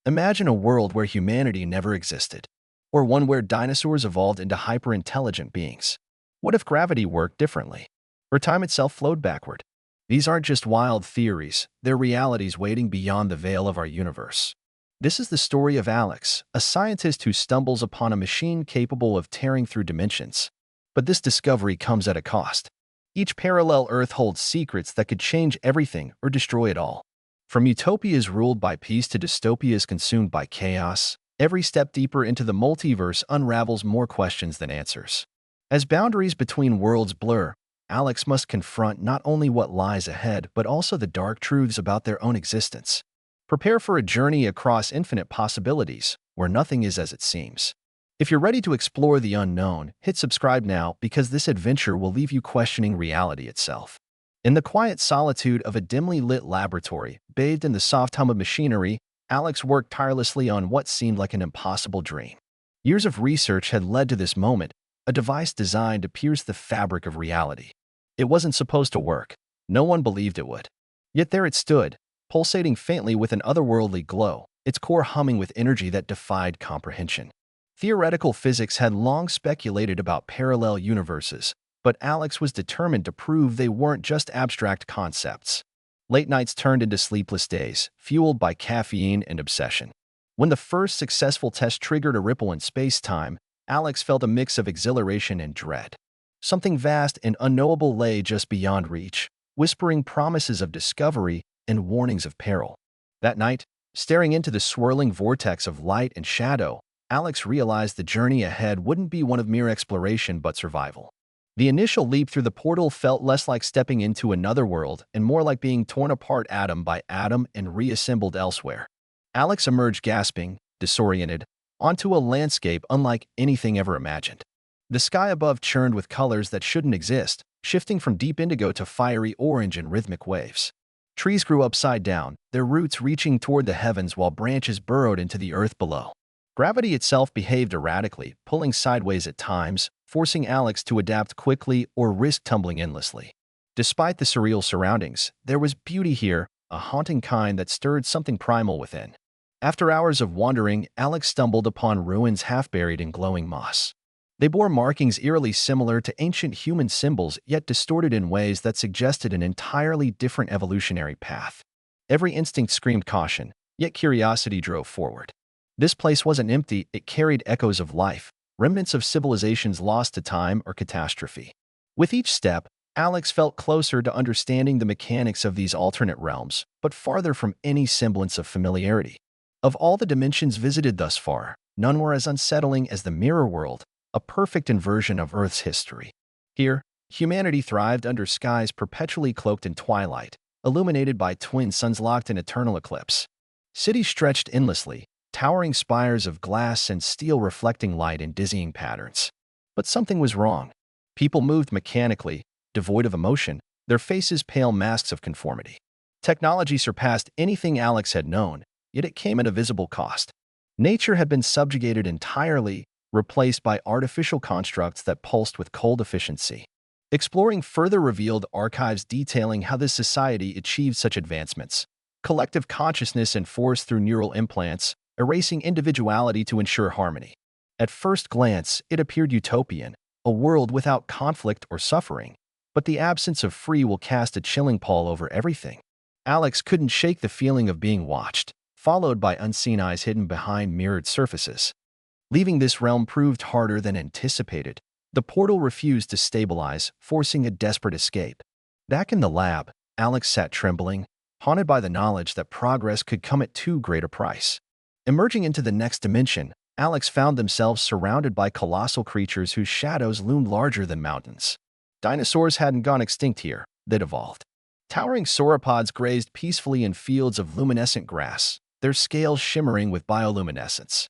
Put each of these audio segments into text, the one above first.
Imagine a world where humanity never existed, or one where dinosaurs evolved into hyper-intelligent beings. What if gravity worked differently, or time itself flowed backward? These aren't just wild theories, they're realities waiting beyond the veil of our universe. This is the story of Alex, a scientist who stumbles upon a machine capable of tearing through dimensions. But this discovery comes at a cost. Each parallel Earth holds secrets that could change everything or destroy it all. From utopias ruled by peace to dystopias consumed by chaos, every step deeper into the multiverse unravels more questions than answers. As boundaries between worlds blur, Alex must confront not only what lies ahead but also the dark truths about their own existence. Prepare for a journey across infinite possibilities, where nothing is as it seems. If you're ready to explore the unknown, hit subscribe now because this adventure will leave you questioning reality itself. In the quiet solitude of a dimly lit laboratory, bathed in the soft hum of machinery, Alex worked tirelessly on what seemed like an impossible dream. Years of research had led to this moment, a device designed to pierce the fabric of reality. It wasn't supposed to work. No one believed it would. Yet there it stood, pulsating faintly with an otherworldly glow, its core humming with energy that defied comprehension. Theoretical physics had long speculated about parallel universes, but Alex was determined to prove they weren't just abstract concepts. Late nights turned into sleepless days, fueled by caffeine and obsession. When the first successful test triggered a ripple in space-time, Alex felt a mix of exhilaration and dread. Something vast and unknowable lay just beyond reach, whispering promises of discovery and warnings of peril. That night, staring into the swirling vortex of light and shadow, Alex realized the journey ahead wouldn't be one of mere exploration but survival. The initial leap through the portal felt less like stepping into another world and more like being torn apart atom by atom and reassembled elsewhere. Alex emerged gasping, disoriented, onto a landscape unlike anything ever imagined. The sky above churned with colors that shouldn't exist, shifting from deep indigo to fiery orange in rhythmic waves. Trees grew upside down, their roots reaching toward the heavens while branches burrowed into the earth below. Gravity itself behaved erratically, pulling sideways at times, forcing Alex to adapt quickly or risk tumbling endlessly. Despite the surreal surroundings, there was beauty here, a haunting kind that stirred something primal within. After hours of wandering, Alex stumbled upon ruins half buried in glowing moss. They bore markings eerily similar to ancient human symbols, yet distorted in ways that suggested an entirely different evolutionary path. Every instinct screamed caution, yet curiosity drove forward. This place wasn't empty, it carried echoes of life, remnants of civilizations lost to time or catastrophe. With each step, Alex felt closer to understanding the mechanics of these alternate realms, but farther from any semblance of familiarity. Of all the dimensions visited thus far, none were as unsettling as the mirror world, a perfect inversion of Earth's history. Here, humanity thrived under skies perpetually cloaked in twilight, illuminated by twin suns locked in eternal eclipse. Cities stretched endlessly, towering spires of glass and steel reflecting light in dizzying patterns. But something was wrong. People moved mechanically, devoid of emotion, their faces pale masks of conformity. Technology surpassed anything Alex had known, yet it came at a visible cost. Nature had been subjugated entirely, replaced by artificial constructs that pulsed with cold efficiency. Exploring further revealed archives detailing how this society achieved such advancements. Collective consciousness enforced through neural implants, erasing individuality to ensure harmony. At first glance, it appeared utopian, a world without conflict or suffering, but the absence of free will cast a chilling pall over everything. Alex couldn't shake the feeling of being watched, followed by unseen eyes hidden behind mirrored surfaces. Leaving this realm proved harder than anticipated. The portal refused to stabilize, forcing a desperate escape. Back in the lab, Alex sat trembling, haunted by the knowledge that progress could come at too great a price. Emerging into the next dimension, Alex found themselves surrounded by colossal creatures whose shadows loomed larger than mountains. Dinosaurs hadn't gone extinct here, they'd evolved. Towering sauropods grazed peacefully in fields of luminescent grass, their scales shimmering with bioluminescence.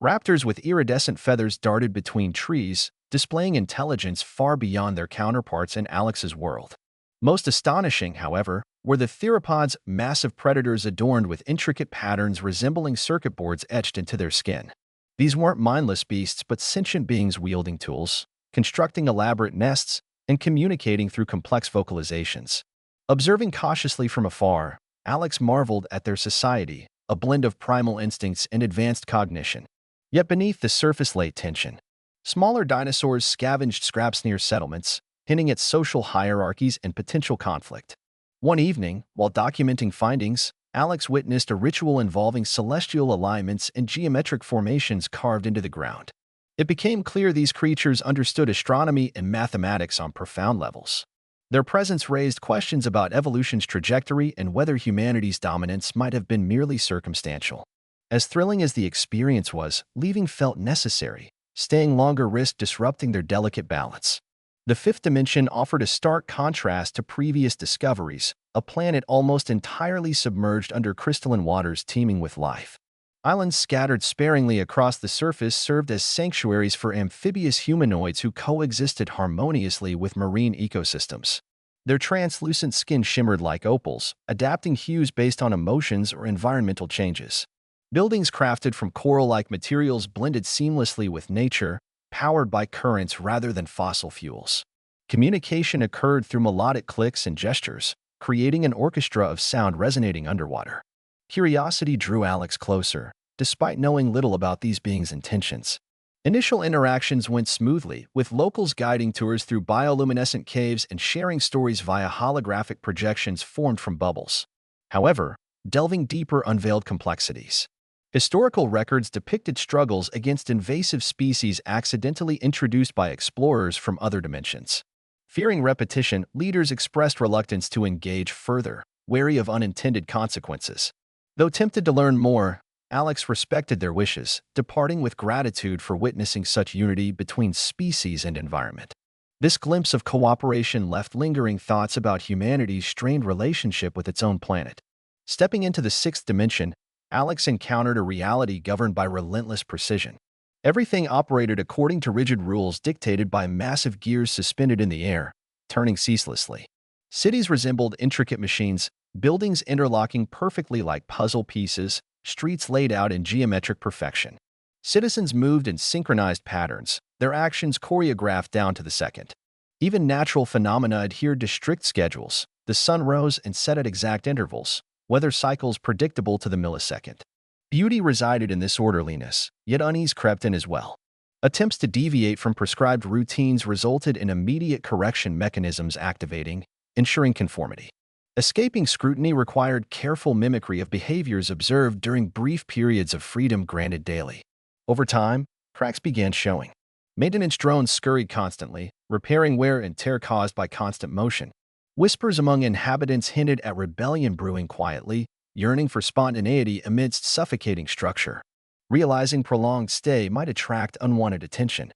Raptors with iridescent feathers darted between trees, displaying intelligence far beyond their counterparts in Alex's world. Most astonishing, however, were the theropods, massive predators adorned with intricate patterns resembling circuit boards etched into their skin. These weren't mindless beasts but sentient beings wielding tools, constructing elaborate nests, and communicating through complex vocalizations. Observing cautiously from afar, Alex marveled at their society, a blend of primal instincts and advanced cognition. Yet beneath the surface lay tension. Smaller dinosaurs scavenged scraps near settlements, hinting at social hierarchies and potential conflict. One evening, while documenting findings, Alex witnessed a ritual involving celestial alignments and geometric formations carved into the ground. It became clear these creatures understood astronomy and mathematics on profound levels. Their presence raised questions about evolution's trajectory and whether humanity's dominance might have been merely circumstantial. As thrilling as the experience was, leaving felt necessary. Staying longer risked disrupting their delicate balance. The fifth dimension offered a stark contrast to previous discoveries, a planet almost entirely submerged under crystalline waters teeming with life. Islands scattered sparingly across the surface served as sanctuaries for amphibious humanoids who coexisted harmoniously with marine ecosystems. Their translucent skin shimmered like opals, adapting hues based on emotions or environmental changes. Buildings crafted from coral-like materials blended seamlessly with nature, powered by currents rather than fossil fuels. Communication occurred through melodic clicks and gestures, creating an orchestra of sound resonating underwater. Curiosity drew Alex closer, despite knowing little about these beings' intentions. Initial interactions went smoothly, with locals guiding tours through bioluminescent caves and sharing stories via holographic projections formed from bubbles. However, delving deeper unveiled complexities. Historical records depicted struggles against invasive species accidentally introduced by explorers from other dimensions. Fearing repetition, leaders expressed reluctance to engage further, wary of unintended consequences. Though tempted to learn more, Alex respected their wishes, departing with gratitude for witnessing such unity between species and environment. This glimpse of cooperation left lingering thoughts about humanity's strained relationship with its own planet. Stepping into the sixth dimension, Alex encountered a reality governed by relentless precision. Everything operated according to rigid rules dictated by massive gears suspended in the air, turning ceaselessly. Cities resembled intricate machines, buildings interlocking perfectly like puzzle pieces, streets laid out in geometric perfection. Citizens moved in synchronized patterns, their actions choreographed down to the second. Even natural phenomena adhered to strict schedules. The sun rose and set at exact intervals, weather cycles predictable to the millisecond. Beauty resided in this orderliness, yet unease crept in as well. Attempts to deviate from prescribed routines resulted in immediate correction mechanisms activating, ensuring conformity. Escaping scrutiny required careful mimicry of behaviors observed during brief periods of freedom granted daily. Over time, cracks began showing. Maintenance drones scurried constantly, repairing wear and tear caused by constant motion. Whispers among inhabitants hinted at rebellion brewing quietly, yearning for spontaneity amidst suffocating structure. Realizing prolonged stay might attract unwanted attention,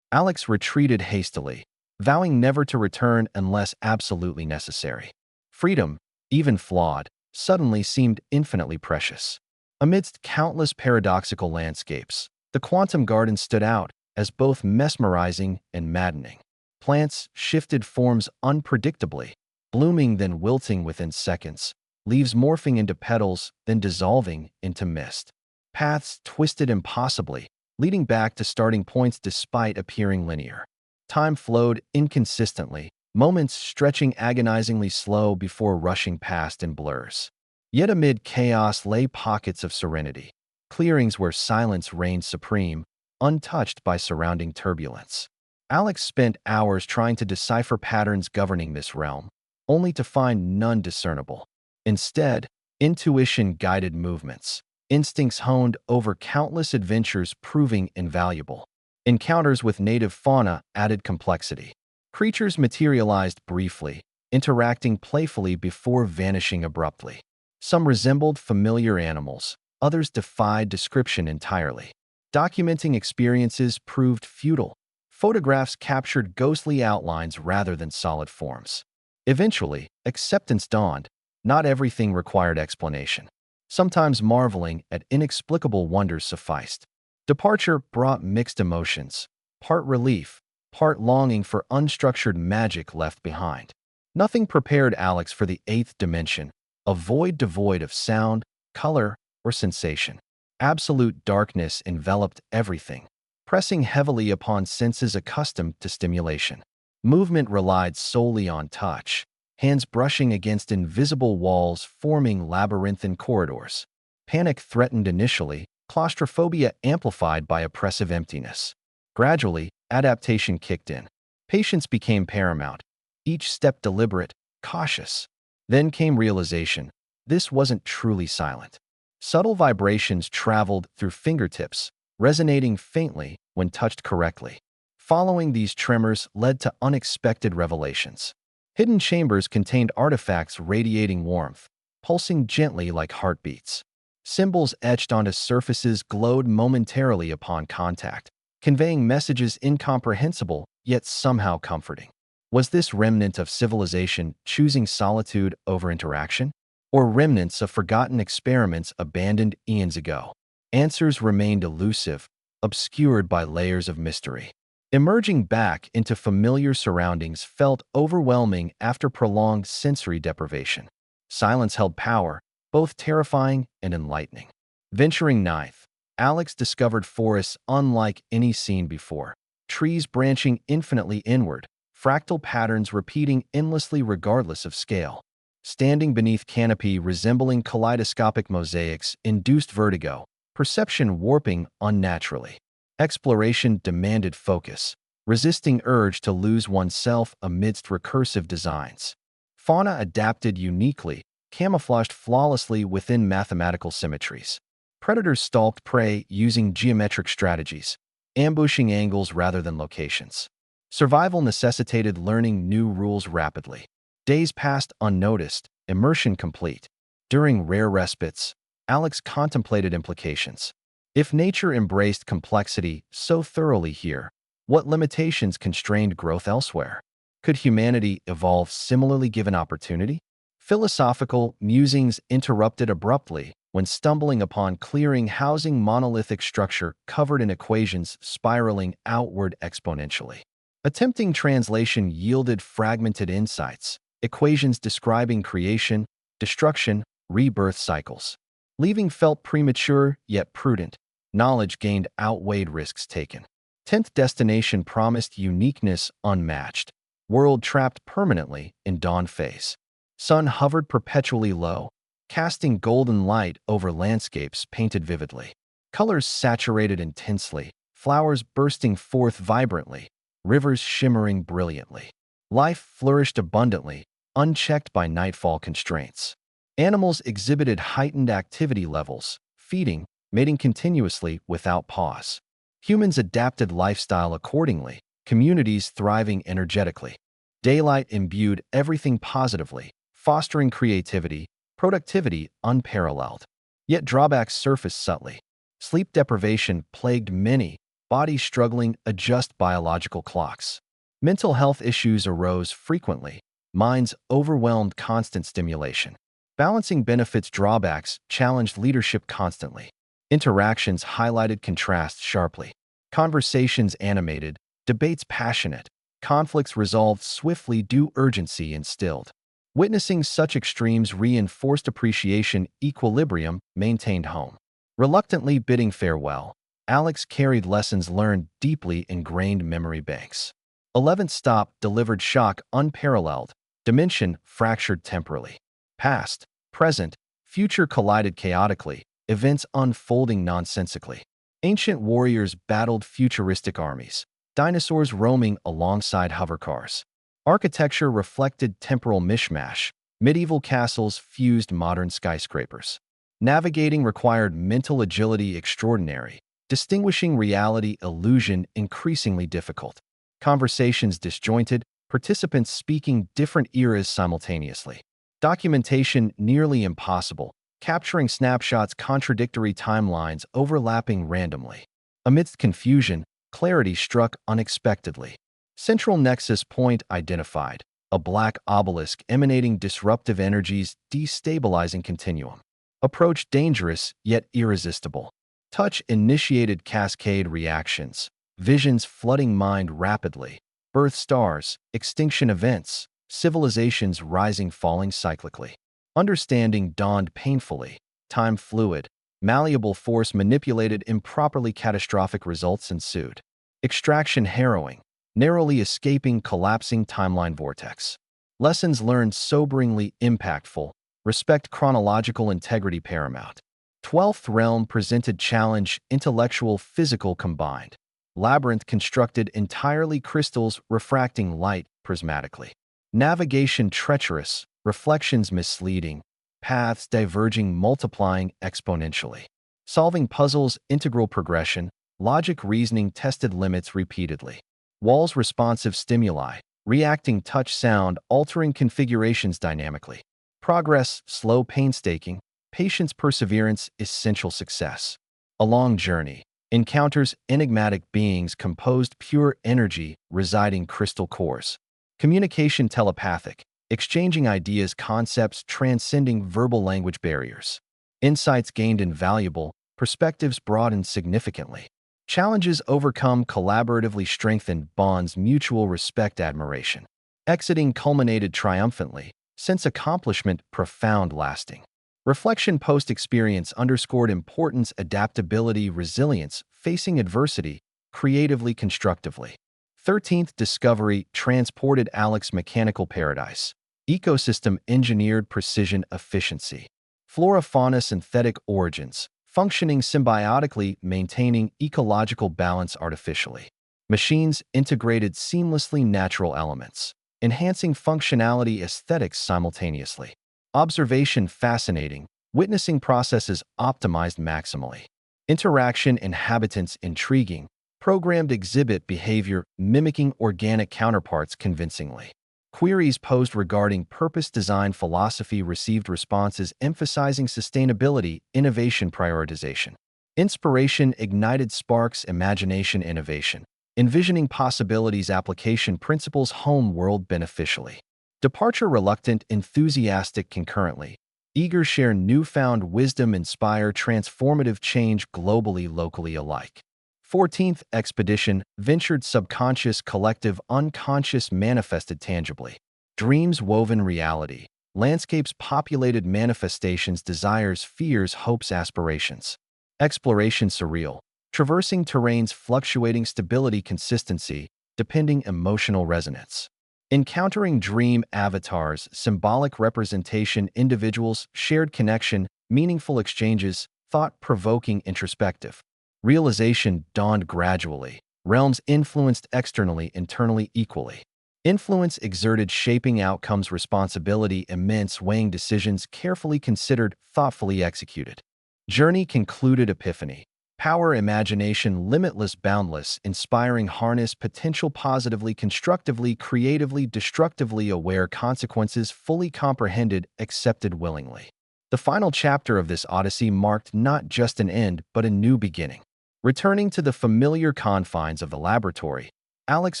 Alex retreated hastily, vowing never to return unless absolutely necessary. Freedom, even flawed, suddenly seemed infinitely precious. Amidst countless paradoxical landscapes, the quantum garden stood out as both mesmerizing and maddening. Plants shifted forms unpredictably, blooming then wilting within seconds, leaves morphing into petals, then dissolving into mist. Paths twisted impossibly, leading back to starting points despite appearing linear. Time flowed inconsistently, moments stretching agonizingly slow before rushing past in blurs. Yet amid chaos lay pockets of serenity, clearings where silence reigned supreme, untouched by surrounding turbulence. Alex spent hours trying to decipher patterns governing this realm, only to find none discernible. Instead, intuition guided movements, instincts honed over countless adventures proving invaluable. Encounters with native fauna added complexity. Creatures materialized briefly, interacting playfully before vanishing abruptly. Some resembled familiar animals, others defied description entirely. Documenting experiences proved futile. Photographs captured ghostly outlines rather than solid forms. Eventually, acceptance dawned. Not everything required explanation. Sometimes marveling at inexplicable wonders sufficed. Departure brought mixed emotions, part relief, part longing for unstructured magic left behind. Nothing prepared Alex for the eighth dimension, a void devoid of sound, color, or sensation. Absolute darkness enveloped everything, pressing heavily upon senses accustomed to stimulation. Movement relied solely on touch, hands brushing against invisible walls forming labyrinthine corridors. Panic threatened initially, claustrophobia amplified by oppressive emptiness. Gradually, adaptation kicked in. Patience became paramount, each step deliberate, cautious. Then came realization. This wasn't truly silent. Subtle vibrations traveled through fingertips, resonating faintly when touched correctly. Following these tremors led to unexpected revelations. Hidden chambers contained artifacts radiating warmth, pulsing gently like heartbeats. Symbols etched onto surfaces glowed momentarily upon contact, conveying messages incomprehensible yet somehow comforting. Was this remnant of civilization choosing solitude over interaction? Or remnants of forgotten experiments abandoned eons ago? Answers remained elusive, obscured by layers of mystery. Emerging back into familiar surroundings felt overwhelming after prolonged sensory deprivation. Silence held power, both terrifying and enlightening. Venturing ninth, Alex discovered forests unlike any seen before. Trees branching infinitely inward, fractal patterns repeating endlessly regardless of scale. Standing beneath canopy resembling kaleidoscopic mosaics induced vertigo, perception warping unnaturally. Exploration demanded focus, resisting urge to lose oneself amidst recursive designs. Fauna adapted uniquely, camouflaged flawlessly within mathematical symmetries. Predators stalked prey using geometric strategies, ambushing angles rather than locations. Survival necessitated learning new rules rapidly. Days passed unnoticed, immersion complete. During rare respites, Alex contemplated implications. If nature embraced complexity so thoroughly here, what limitations constrained growth elsewhere? Could humanity evolve similarly given opportunity? Philosophical musings interrupted abruptly when stumbling upon clearing housing monolithic structure covered in equations spiraling outward exponentially. Attempting translation yielded fragmented insights, equations describing creation, destruction, rebirth cycles. Leaving felt premature yet prudent. Knowledge gained outweighed risks taken. 10th destination promised uniqueness unmatched. World trapped permanently in dawn phase. Sun hovered perpetually low, casting golden light over landscapes painted vividly. Colors saturated intensely, flowers bursting forth vibrantly, rivers shimmering brilliantly. Life flourished abundantly, unchecked by nightfall constraints. Animals exhibited heightened activity levels, feeding, mating continuously without pause. Humans adapted lifestyle accordingly, communities thriving energetically. Daylight imbued everything positively, fostering creativity, productivity unparalleled. Yet drawbacks surfaced subtly. Sleep deprivation plagued many, bodies struggling adjust biological clocks. Mental health issues arose frequently, minds overwhelmed constant stimulation. Balancing benefits drawbacks challenged leadership constantly. Interactions highlighted contrasts sharply. Conversations animated, debates passionate, conflicts resolved swiftly due urgency instilled. Witnessing such extremes reinforced appreciation, equilibrium maintained home. Reluctantly bidding farewell, Alex carried lessons learned deeply ingrained memory banks. 11th stop delivered shock unparalleled, dimension fractured temporally. Past, present, future collided chaotically, events unfolding nonsensically. Ancient warriors battled futuristic armies, dinosaurs roaming alongside hovercars. Architecture reflected temporal mishmash, medieval castles fused modern skyscrapers. Navigating required mental agility extraordinary, distinguishing reality illusion increasingly difficult. Conversations disjointed, participants speaking different eras simultaneously. Documentation nearly impossible, capturing snapshots contradictory timelines overlapping randomly. Amidst confusion, clarity struck unexpectedly. Central nexus point identified, a black obelisk emanating disruptive energies destabilizing continuum. Approach dangerous yet irresistible. Touch initiated cascade reactions, visions flooding mind rapidly. Birth stars, extinction events, civilizations rising falling cyclically. Understanding dawned painfully, time fluid, malleable force manipulated improperly catastrophic results ensued. Extraction harrowing, narrowly escaping collapsing timeline vortex. Lessons learned soberingly impactful, respect chronological integrity paramount. 12th Realm presented challenge, intellectual, physical combined. Labyrinth constructed entirely crystals refracting light prismatically. Navigation treacherous, reflections misleading, paths diverging multiplying exponentially. Solving puzzles integral progression, logic reasoning tested limits repeatedly. Walls responsive stimuli, reacting touch sound altering configurations dynamically. Progress slow painstaking, patience perseverance essential success. A long journey. Encounters enigmatic beings composed pure energy residing crystal cores. Communication telepathic, exchanging ideas concepts transcending verbal language barriers. Insights gained invaluable, perspectives broadened significantly. Challenges overcome collaboratively strengthened bonds mutual respect admiration. Exiting culminated triumphantly, sense accomplishment profound lasting. Reflection post-experience underscored importance adaptability resilience facing adversity creatively constructively. 13th Discovery transported Alex mechanical paradise. Ecosystem engineered precision efficiency. Flora-fauna synthetic origins, functioning symbiotically maintaining ecological balance artificially. Machines integrated seamlessly natural elements, enhancing functionality aesthetics simultaneously. Observation fascinating, witnessing processes optimized maximally. Interaction inhabitants intriguing, programmed exhibit behavior mimicking organic counterparts convincingly. Queries posed regarding purpose design philosophy received responses emphasizing sustainability, innovation prioritization. Inspiration ignited sparks imagination innovation, envisioning possibilities application principles home world beneficially. Departure reluctant, enthusiastic concurrently. Eager share newfound wisdom inspire transformative change globally locally alike. 14th Expedition ventured subconscious collective unconscious manifested tangibly. Dreams woven reality. Landscapes populated manifestations desires fears hopes aspirations. Exploration surreal. Traversing terrains fluctuating stability consistency, depending emotional resonance. Encountering dream avatars, symbolic representation, individuals, shared connection, meaningful exchanges, thought-provoking introspective. Realization dawned gradually. Realms influenced externally, internally equally. Influence exerted shaping outcomes responsibility immense weighing decisions carefully considered, thoughtfully executed. Journey concluded epiphany. Power imagination limitless boundless inspiring harness potential positively constructively creatively destructively aware consequences fully comprehended accepted willingly. The final chapter of this odyssey marked not just an end but a new beginning. Returning to the familiar confines of the laboratory, Alex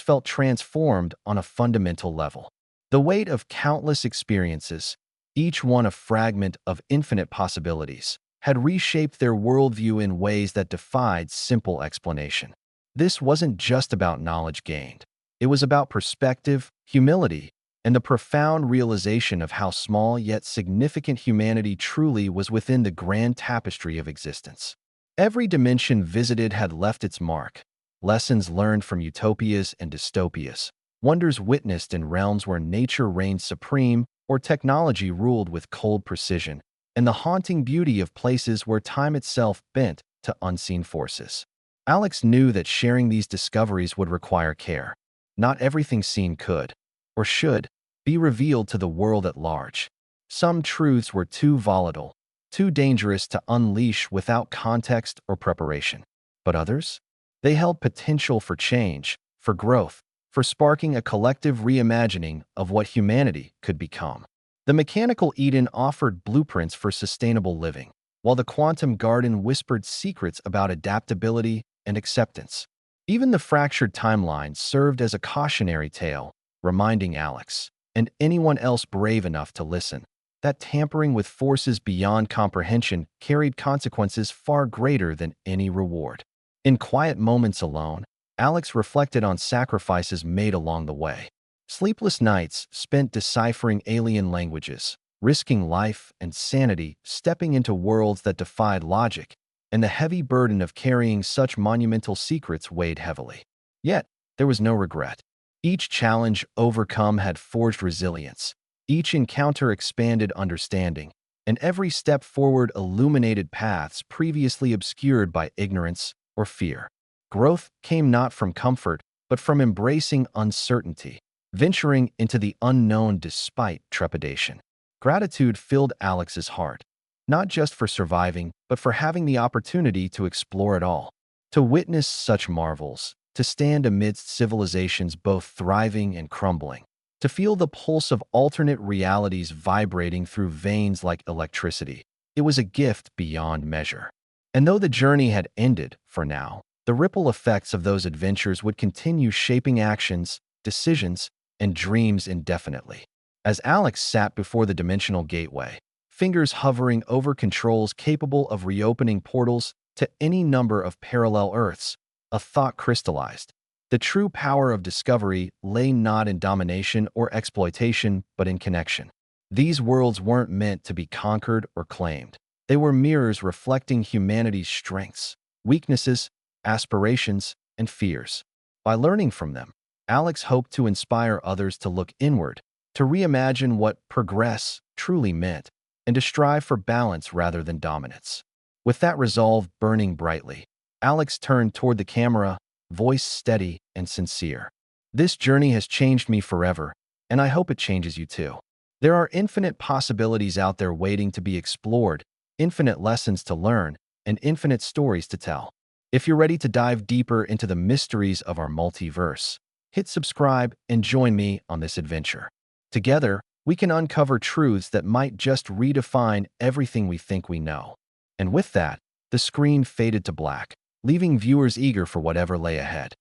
felt transformed on a fundamental level. The weight of countless experiences, each one a fragment of infinite possibilities, had reshaped their worldview in ways that defied simple explanation. This wasn't just about knowledge gained. It was about perspective, humility, and the profound realization of how small yet significant humanity truly was within the grand tapestry of existence. Every dimension visited had left its mark. Lessons learned from utopias and dystopias. Wonders witnessed in realms where nature reigned supreme or technology ruled with cold precision, and the haunting beauty of places where time itself bent to unseen forces. Alex knew that sharing these discoveries would require care. Not everything seen could, or should, be revealed to the world at large. Some truths were too volatile, too dangerous to unleash without context or preparation. But others? They held potential for change, for growth, for sparking a collective reimagining of what humanity could become. The mechanical Eden offered blueprints for sustainable living, while the quantum garden whispered secrets about adaptability and acceptance. Even the fractured timeline served as a cautionary tale, reminding Alex, and anyone else brave enough to listen, that tampering with forces beyond comprehension carried consequences far greater than any reward. In quiet moments alone, Alex reflected on sacrifices made along the way. Sleepless nights spent deciphering alien languages, risking life and sanity, stepping into worlds that defied logic, and the heavy burden of carrying such monumental secrets weighed heavily. Yet, there was no regret. Each challenge overcome had forged resilience. Each encounter expanded understanding, and every step forward illuminated paths previously obscured by ignorance or fear. Growth came not from comfort, but from embracing uncertainty, venturing into the unknown despite trepidation. Gratitude filled Alex's heart, not just for surviving, but for having the opportunity to explore it all, to witness such marvels, to stand amidst civilizations both thriving and crumbling, to feel the pulse of alternate realities vibrating through veins like electricity. It was a gift beyond measure. And though the journey had ended, for now, the ripple effects of those adventures would continue shaping actions, decisions, and dreams indefinitely. As Alex sat before the dimensional gateway, fingers hovering over controls capable of reopening portals to any number of parallel Earths, a thought crystallized. The true power of discovery lay not in domination or exploitation, but in connection. These worlds weren't meant to be conquered or claimed. They were mirrors reflecting humanity's strengths, weaknesses, aspirations, and fears. By learning from them, Alex hoped to inspire others to look inward, to reimagine what progress truly meant, and to strive for balance rather than dominance. With that resolve burning brightly, Alex turned toward the camera, voice steady and sincere. This journey has changed me forever, and I hope it changes you too. There are infinite possibilities out there waiting to be explored, infinite lessons to learn, and infinite stories to tell. If you're ready to dive deeper into the mysteries of our multiverse, hit subscribe and join me on this adventure. Together, we can uncover truths that might just redefine everything we think we know. And with that, the screen faded to black, leaving viewers eager for whatever lay ahead.